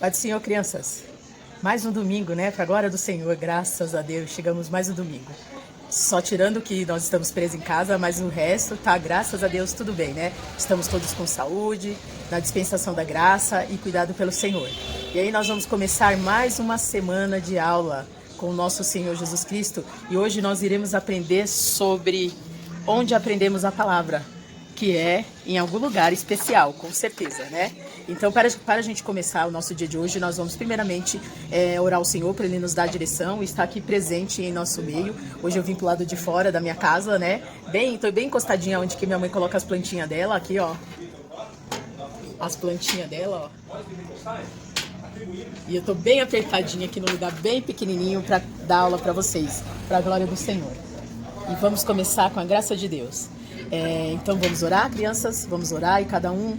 Pai do Senhor, crianças. Mais um domingo, né? Para a glória do Senhor, graças a Deus, chegamos mais um domingo. Só tirando que nós estamos presos em casa, mas o resto tá, graças a Deus, tudo bem, né? Estamos todos com saúde, na dispensação da graça e cuidado pelo Senhor. E aí nós vamos começar mais uma semana de aula com o nosso Senhor Jesus Cristo. E hoje nós iremos aprender sobre onde aprendemos a palavra, que é em algum lugar especial, com certeza, né? Então, para a gente começar o nosso dia de hoje, nós vamos primeiramente orar ao Senhor para Ele nos dar a direção e estar aqui presente em nosso meio. Hoje eu vim pro lado de fora da minha casa, né? Tô bem encostadinha onde que minha mãe coloca as plantinhas dela, aqui, ó. As plantinhas dela, ó. E eu tô bem apertadinha aqui no lugar bem pequenininho para dar aula para vocês, para a glória do Senhor. E vamos começar com a graça de Deus. Então vamos orar, crianças, vamos orar e cada um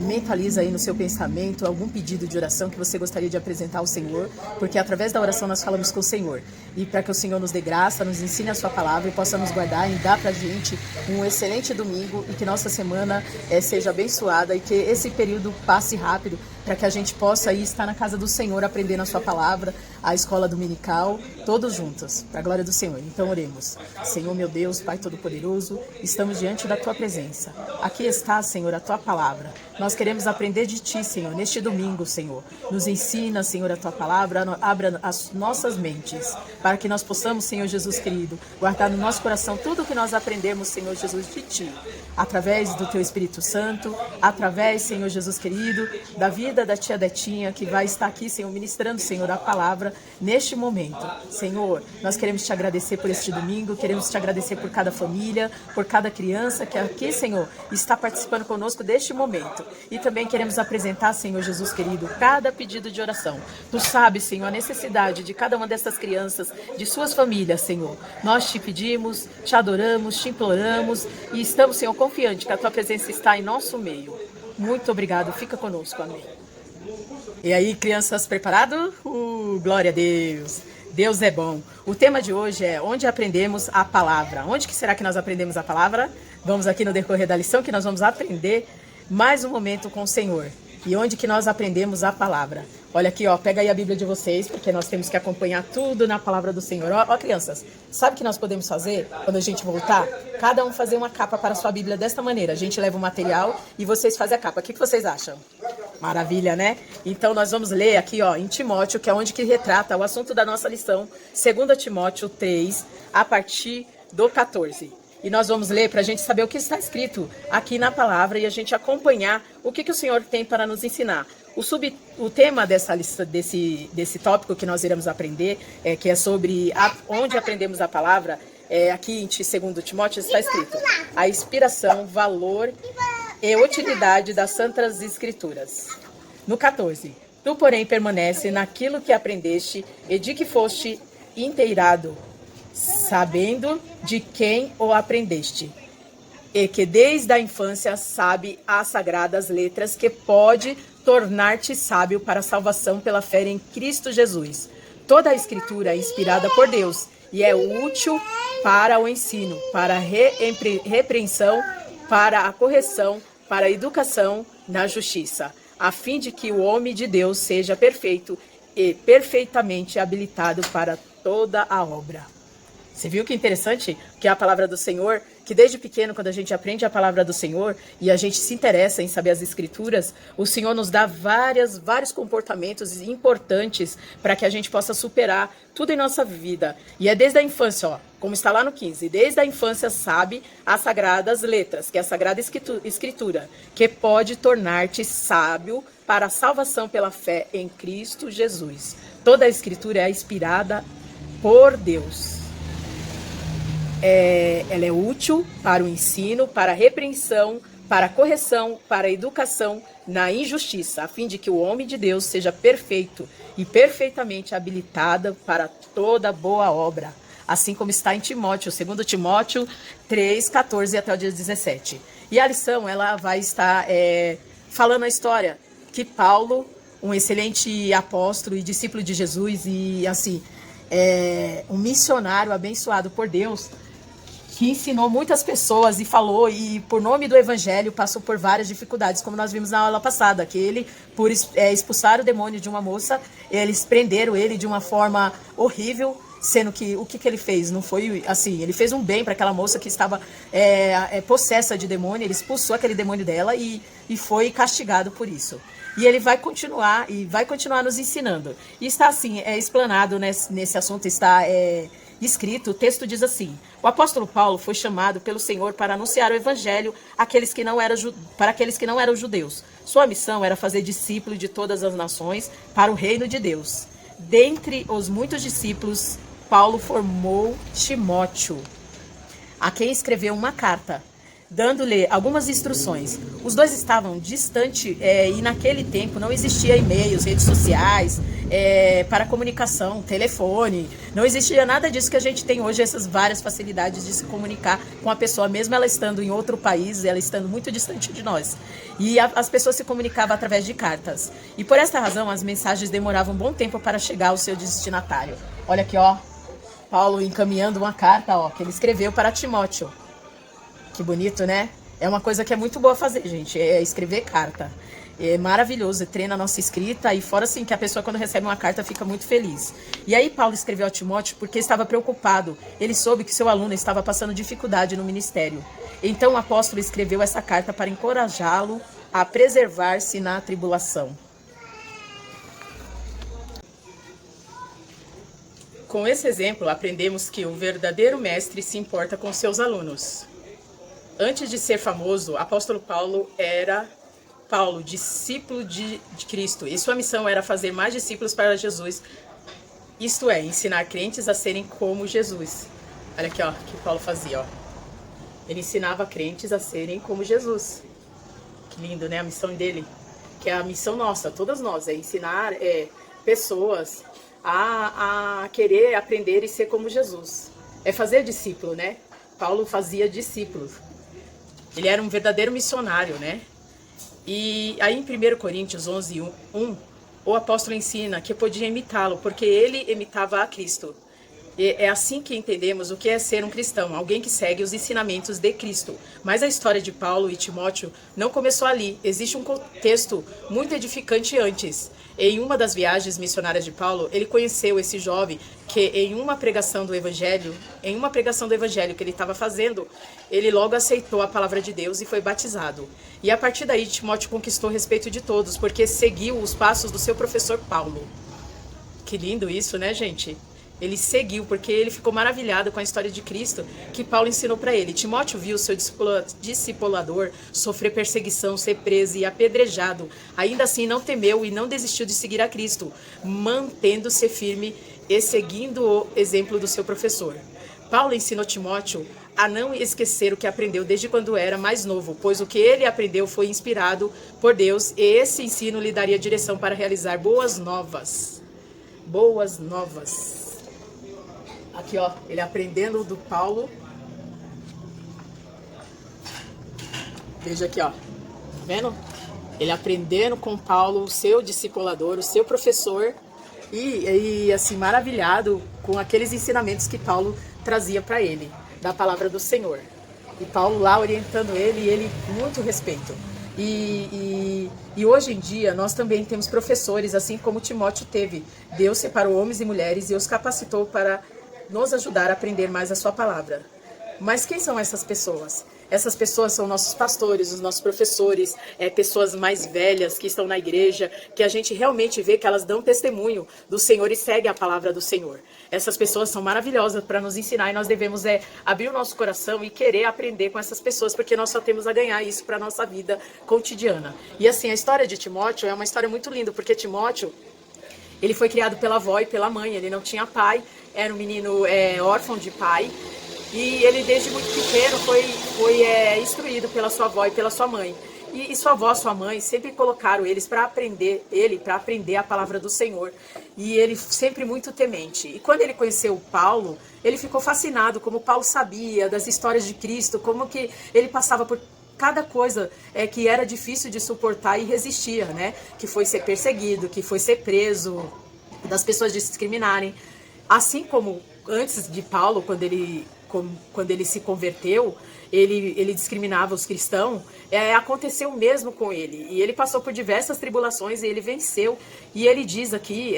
mentaliza aí no seu pensamento algum pedido de oração que você gostaria de apresentar ao Senhor, porque através da oração nós falamos com o Senhor. E para que o Senhor nos dê graça, nos ensine a sua palavra e possa nos guardar e dar pra gente um excelente domingo e que nossa semana seja abençoada e que esse período passe rápido para que a gente possa aí estar na casa do Senhor aprendendo a sua palavra, a escola dominical, todos juntos, para a glória do Senhor. Então oremos. Senhor meu Deus, Pai Todo-Poderoso, estamos diante da Tua presença. Aqui está, Senhor, a Tua palavra. Nós queremos aprender de Ti, Senhor, neste domingo, Senhor. Nos ensina, Senhor, a Tua palavra, abra as nossas mentes, para que nós possamos, Senhor Jesus querido, guardar no nosso coração tudo o que nós aprendemos, Senhor Jesus, de Ti, através do Teu Espírito Santo, através, Senhor Jesus querido, da vida da tia Detinha, que vai estar aqui, Senhor, ministrando, Senhor, a palavra neste momento. Senhor, nós queremos Te agradecer por este domingo, queremos Te agradecer por cada família, por cada criança que aqui, Senhor, está participando conosco deste momento. E também queremos apresentar, Senhor Jesus querido, cada pedido de oração. Tu sabes, Senhor, a necessidade de cada uma dessas crianças, de suas famílias, Senhor. Nós Te pedimos, Te adoramos, Te imploramos e estamos, Senhor, confiantes que a Tua presença está em nosso meio. Muito obrigado, fica conosco, amém. E aí, crianças, preparados? Glória a Deus! Deus é bom. O tema de hoje é onde aprendemos a palavra. Onde que será que nós aprendemos a palavra? Vamos aqui no decorrer da lição que nós vamos aprender mais um momento com o Senhor. E onde que nós aprendemos a palavra? Olha aqui, ó, pega aí a Bíblia de vocês, porque nós temos que acompanhar tudo na palavra do Senhor. Ó, crianças, sabe o que nós podemos fazer quando a gente voltar? Cada um fazer uma capa para a sua Bíblia desta maneira. A gente leva o material e vocês fazem a capa. O que vocês acham? Maravilha, né? Então nós vamos ler aqui, ó, em Timóteo, que é onde que retrata o assunto da nossa lição, 2 Timóteo 3, a partir do 14. E nós vamos ler para a gente saber o que está escrito aqui na palavra e a gente acompanhar o que o Senhor tem para nos ensinar. O tema dessa lista, desse tópico que nós iremos aprender, que é sobre onde aprendemos a palavra, aqui em 2 Timóteo está escrito: a inspiração, valor e utilidade das Santas Escrituras. No 14, tu, porém, permanece naquilo que aprendeste e de que foste inteirado, sabendo de quem o aprendeste, e que desde a infância sabe as sagradas letras, que pode tornar-te sábio para a salvação pela fé em Cristo Jesus. Toda a Escritura é inspirada por Deus e é útil para o ensino, para a repreensão, para a correção, para a educação na justiça, a fim de que o homem de Deus seja perfeito e perfeitamente habilitado para toda a obra. Você viu que interessante que é a palavra do Senhor, que desde pequeno, quando a gente aprende a palavra do Senhor e a gente se interessa em saber as Escrituras, o Senhor nos dá vários comportamentos importantes para que a gente possa superar tudo em nossa vida. E é desde a infância, ó, como está lá no 15, desde a infância sabe as sagradas letras, que é a Sagrada Escritura, que pode tornar-te sábio para a salvação pela fé em Cristo Jesus. Toda a Escritura é inspirada por Deus. Ela é útil para o ensino, para a repreensão, para a correção, para a educação na injustiça, a fim de que o homem de Deus seja perfeito e perfeitamente habilitado para toda boa obra. Assim como está em Timóteo, 2 Timóteo 3, 14 até o dia 17. E a lição, ela vai estar falando a história que Paulo, um excelente apóstolo e discípulo de Jesus e assim, um missionário abençoado por Deus, que ensinou muitas pessoas e falou, e por nome do evangelho passou por várias dificuldades, como nós vimos na aula passada, que ele, por expulsar o demônio de uma moça, eles prenderam ele de uma forma horrível, sendo que o que ele fez? Não foi assim, ele fez um bem para aquela moça que estava possessa de demônio, ele expulsou aquele demônio dela e foi castigado por isso. E ele vai continuar nos ensinando. E está assim, explanado nesse assunto, está escrito, o texto diz assim: o apóstolo Paulo foi chamado pelo Senhor para anunciar o evangelho para aqueles que não eram judeus. Sua missão era fazer discípulos de todas as nações para o reino de Deus. Dentre os muitos discípulos, Paulo formou Timóteo, a quem escreveu uma carta, dando-lhe algumas instruções. Os dois estavam distantes e naquele tempo não existia e-mails, redes sociais, para comunicação, telefone, não existia nada disso que a gente tem hoje, essas várias facilidades de se comunicar com a pessoa, mesmo ela estando em outro país, ela estando muito distante de nós. E as pessoas se comunicavam através de cartas. E por esta razão, as mensagens demoravam um bom tempo para chegar ao seu destinatário. Olha aqui, ó, Paulo encaminhando uma carta, ó, que ele escreveu para Timóteo. Que bonito, né? É uma coisa que é muito boa fazer, gente, é escrever carta. É maravilhoso, treina a nossa escrita e fora assim que a pessoa quando recebe uma carta fica muito feliz. E aí Paulo escreveu a Timóteo porque estava preocupado. Ele soube que seu aluno estava passando dificuldade no ministério. Então o apóstolo escreveu essa carta para encorajá-lo a preservar-se na tribulação. Com esse exemplo, aprendemos que o verdadeiro mestre se importa com seus alunos. Antes de ser famoso, o apóstolo Paulo era discípulo de Cristo, e sua missão era fazer mais discípulos para Jesus, isto é, ensinar crentes a serem como Jesus. Olha aqui, ó, que Paulo fazia, ó. Ele ensinava crentes a serem como Jesus. Que lindo, né, a missão dele, que é a missão nossa, todas nós, é ensinar pessoas a querer aprender e ser como Jesus. É fazer discípulo, né? Paulo fazia discípulos. Ele era um verdadeiro missionário, né? E aí em 1 Coríntios 11:1, o apóstolo ensina que podia imitá-lo, porque ele imitava a Cristo. E é assim que entendemos o que é ser um cristão, alguém que segue os ensinamentos de Cristo. Mas a história de Paulo e Timóteo não começou ali. Existe um contexto muito edificante antes. Em uma das viagens missionárias de Paulo, ele conheceu esse jovem que em uma pregação do evangelho que ele estava fazendo, ele logo aceitou a palavra de Deus e foi batizado. E a partir daí, Timóteo conquistou o respeito de todos, porque seguiu os passos do seu professor Paulo. Que lindo isso, né, gente? Ele seguiu, porque ele ficou maravilhado com a história de Cristo que Paulo ensinou para ele. Timóteo viu seu discipulador sofrer perseguição, ser preso e apedrejado. Ainda assim não temeu e não desistiu de seguir a Cristo, mantendo-se firme e seguindo o exemplo do seu professor. Paulo ensinou Timóteo a não esquecer o que aprendeu desde quando era mais novo, pois o que ele aprendeu foi inspirado por Deus e esse ensino lhe daria direção para realizar boas novas. Boas novas. Aqui, ó, ele aprendendo do Paulo. Veja aqui, ó. Tá vendo? Ele aprendendo com Paulo, o seu discipulador, o seu professor. E assim, maravilhado com aqueles ensinamentos que Paulo trazia para ele, da palavra do Senhor. E Paulo lá orientando ele, e ele muito respeito. E hoje em dia nós também temos professores, assim como Timóteo teve. Deus separou homens e mulheres e os capacitou para nos ajudar a aprender mais a sua palavra. Mas quem são essas pessoas? Essas pessoas são nossos pastores, os nossos professores, pessoas mais velhas que estão na igreja, que a gente realmente vê que elas dão testemunho do Senhor e seguem a palavra do Senhor. Essas pessoas são maravilhosas para nos ensinar e nós devemos abrir o nosso coração e querer aprender com essas pessoas, porque nós só temos a ganhar isso para a nossa vida cotidiana. E assim, a história de Timóteo é uma história muito linda, porque Timóteo, ele foi criado pela avó e pela mãe, ele não tinha pai, era um menino órfão de pai, e ele desde muito pequeno foi instruído pela sua avó e pela sua mãe. E sua avó, sua mãe sempre colocaram eles para aprender a palavra do Senhor. E ele sempre muito temente. E quando ele conheceu Paulo, ele ficou fascinado como Paulo sabia das histórias de Cristo, como que ele passava por cada coisa que era difícil de suportar e resistia, né? Que foi ser perseguido, que foi ser preso, das pessoas discriminarem. Assim como antes de Paulo, quando ele quando ele se converteu, ele discriminava os cristãos, aconteceu o mesmo com ele. E ele passou por diversas tribulações e ele venceu. E ele diz aqui,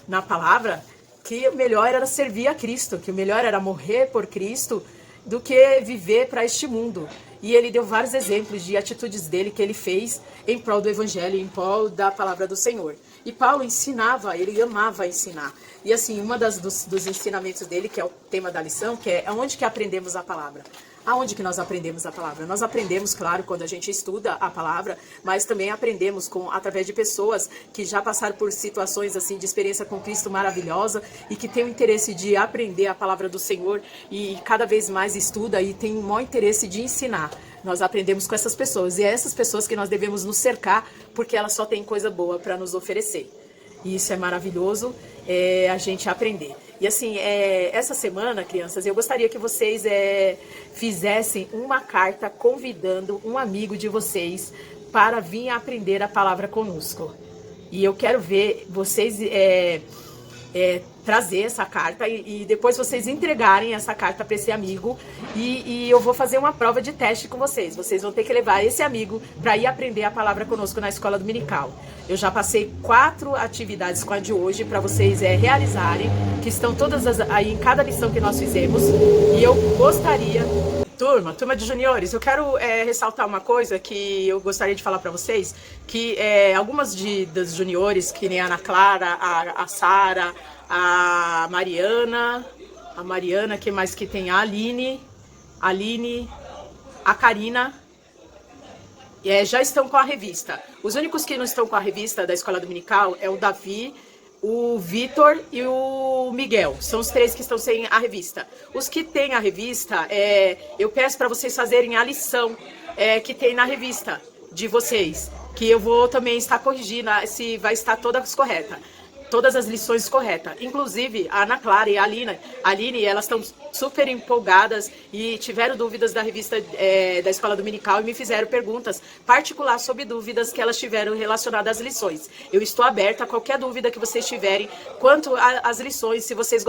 na palavra, que o melhor era servir a Cristo, que o melhor era morrer por Cristo do que viver para este mundo. E ele deu vários exemplos de atitudes dele que ele fez em prol do Evangelho, em prol da palavra do Senhor. E Paulo ensinava, ele amava ensinar. E assim, uma dos ensinamentos dele, que é o tema da lição, que é onde que aprendemos a palavra. Aonde que nós aprendemos a palavra? Nós aprendemos, claro, quando a gente estuda a palavra, mas também aprendemos através de pessoas que já passaram por situações assim de experiência com Cristo maravilhosa e que têm o interesse de aprender a palavra do Senhor e cada vez mais estuda e tem o maior interesse de ensinar. Nós aprendemos com essas pessoas e é essas pessoas que nós devemos nos cercar porque elas só têm coisa boa para nos oferecer. E isso é maravilhoso, a gente aprender. E assim, essa semana, crianças, eu gostaria que vocês fizessem uma carta convidando um amigo de vocês para vir aprender a palavra conosco. E eu quero ver vocês trazer essa carta e depois vocês entregarem essa carta para esse amigo e eu vou fazer uma prova de teste com vocês. Vocês vão ter que levar esse amigo para ir aprender a palavra conosco na escola dominical. Eu já passei 4 atividades com a de hoje para vocês realizarem, que estão todas aí em cada lição que nós fizemos. E eu gostaria... Turma de juniores, eu quero ressaltar uma coisa que eu gostaria de falar para vocês, que algumas das juniores, que nem a Ana Clara, a Sara, a Mariana, que mais que tem? A Aline, a Karina, já estão com a revista. Os únicos que não estão com a revista da Escola Dominical é o Davi, o Vitor e o Miguel. São os 3 que estão sem a revista. Os que têm a revista, eu peço para vocês fazerem a lição que tem na revista de vocês, que eu vou também estar corrigindo se vai estar todas corretas. Todas as lições corretas. Inclusive, a Ana Clara e a Aline, elas estão super empolgadas e tiveram dúvidas da revista da Escola Dominical e me fizeram perguntas particulares sobre dúvidas que elas tiveram relacionadas às lições. Eu estou aberta a qualquer dúvida que vocês tiverem quanto às lições, se vocês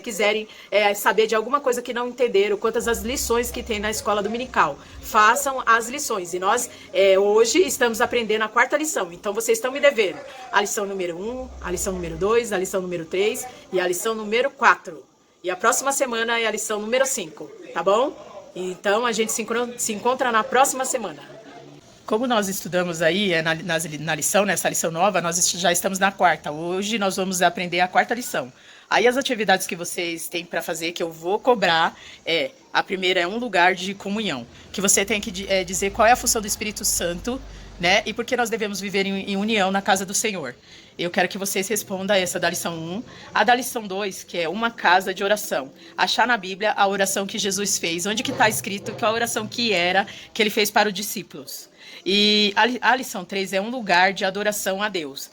quiserem saber de alguma coisa que não entenderam, quantas as lições que tem na Escola Dominical. Façam as lições. E nós, hoje, estamos aprendendo a 4ª lição. Então, vocês estão me devendo a lição número 1, a lição número 2, a lição número 3 e a lição número 4. E a próxima semana é a lição número 5, tá bom? Então a gente se encontra na próxima semana. Como nós estudamos aí na lição, nessa lição nova, nós já estamos na 4ª. Hoje nós vamos aprender a 4ª lição. Aí as atividades que vocês têm para fazer, que eu vou cobrar, a primeira é um lugar de comunhão, que você tem que dizer qual é a função do Espírito Santo, né? E por que nós devemos viver em união na casa do Senhor. Eu quero que vocês respondam essa da lição 1. A da lição 2, que é uma casa de oração. Achar na Bíblia a oração que Jesus fez. Onde que está escrito que a oração que ele fez para os discípulos. E a lição 3 é um lugar de adoração a Deus.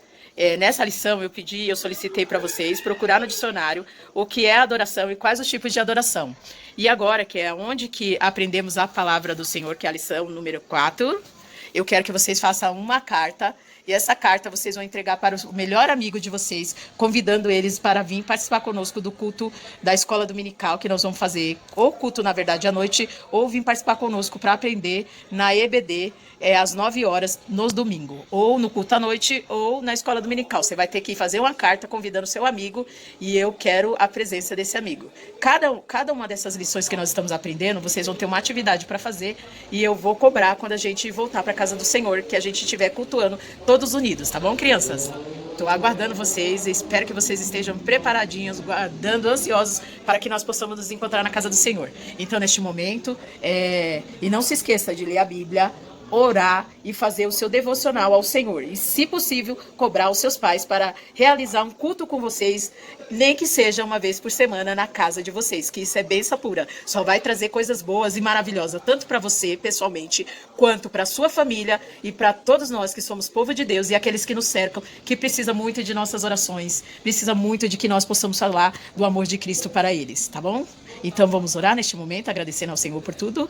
Nessa lição eu solicitei para vocês procurar no dicionário o que é adoração e quais os tipos de adoração. E agora, que é onde que aprendemos a palavra do Senhor, que é a lição número 4, eu quero que vocês façam uma carta. E essa carta vocês vão entregar para o melhor amigo de vocês, convidando eles para vir participar conosco do culto da Escola Dominical, que nós vamos fazer, ou culto, na verdade, à noite, ou vir participar conosco para aprender na EBD, às 9 horas, nos domingos. Ou no culto à noite, ou na Escola Dominical. Você vai ter que fazer uma carta convidando seu amigo, e eu quero a presença desse amigo. Cada uma dessas lições que nós estamos aprendendo, vocês vão ter uma atividade para fazer, e eu vou cobrar quando a gente voltar para a casa do Senhor, que a gente estiver cultuando todos unidos, tá bom, crianças? Estou aguardando vocês, espero que vocês estejam preparadinhos, guardando, ansiosos para que nós possamos nos encontrar na casa do Senhor. Então, neste momento, e não se esqueça de ler a Bíblia, orar e fazer o seu devocional ao Senhor. E, se possível, cobrar os seus pais para realizar um culto com vocês, nem que seja uma vez por semana na casa de vocês, que isso é bênção pura. Só vai trazer coisas boas e maravilhosas, tanto para você, pessoalmente, quanto para sua família e para todos nós que somos povo de Deus e aqueles que nos cercam, que precisa muito de nossas orações, precisa muito de que nós possamos falar do amor de Cristo para eles, tá bom? Então, vamos orar neste momento, agradecendo ao Senhor por tudo.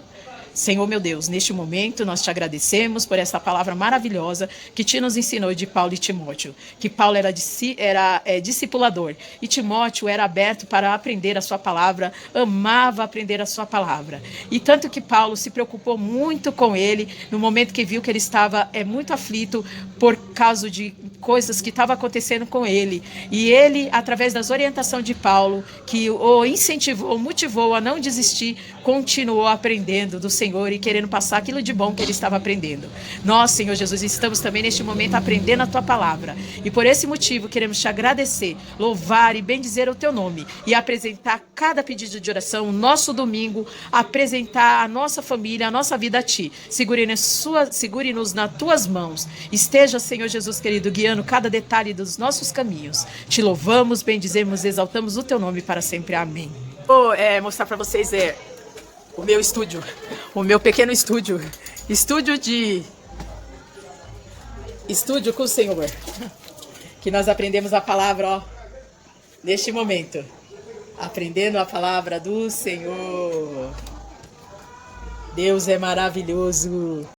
Senhor meu Deus, neste momento nós te agradecemos por essa palavra maravilhosa que te nos ensinou de Paulo e Timóteo. Que Paulo era discipulador e Timóteo era aberto para aprender a sua palavra, amava aprender a sua palavra. E tanto que Paulo se preocupou muito com ele no momento que viu que ele estava muito aflito por causa de coisas que estavam acontecendo com ele. E ele, através das orientações de Paulo, que o incentivou, motivou a não desistir, continuou aprendendo do Senhor e querendo passar aquilo de bom que ele estava aprendendo. Nós, Senhor Jesus, estamos também neste momento aprendendo a tua palavra. E por esse motivo queremos te agradecer, louvar e bendizer o teu nome e apresentar cada pedido de oração, o nosso domingo, apresentar a nossa família, a nossa vida a ti. Segure-nos nas tuas mãos. Esteja, Senhor Jesus querido, guiando cada detalhe dos nossos caminhos. Te louvamos, bendizemos, exaltamos o teu nome para sempre. Amém. Vou mostrar para vocês o meu estúdio, o meu pequeno estúdio com o Senhor, que nós aprendemos a palavra, ó, neste momento, aprendendo a palavra do Senhor. Deus é maravilhoso.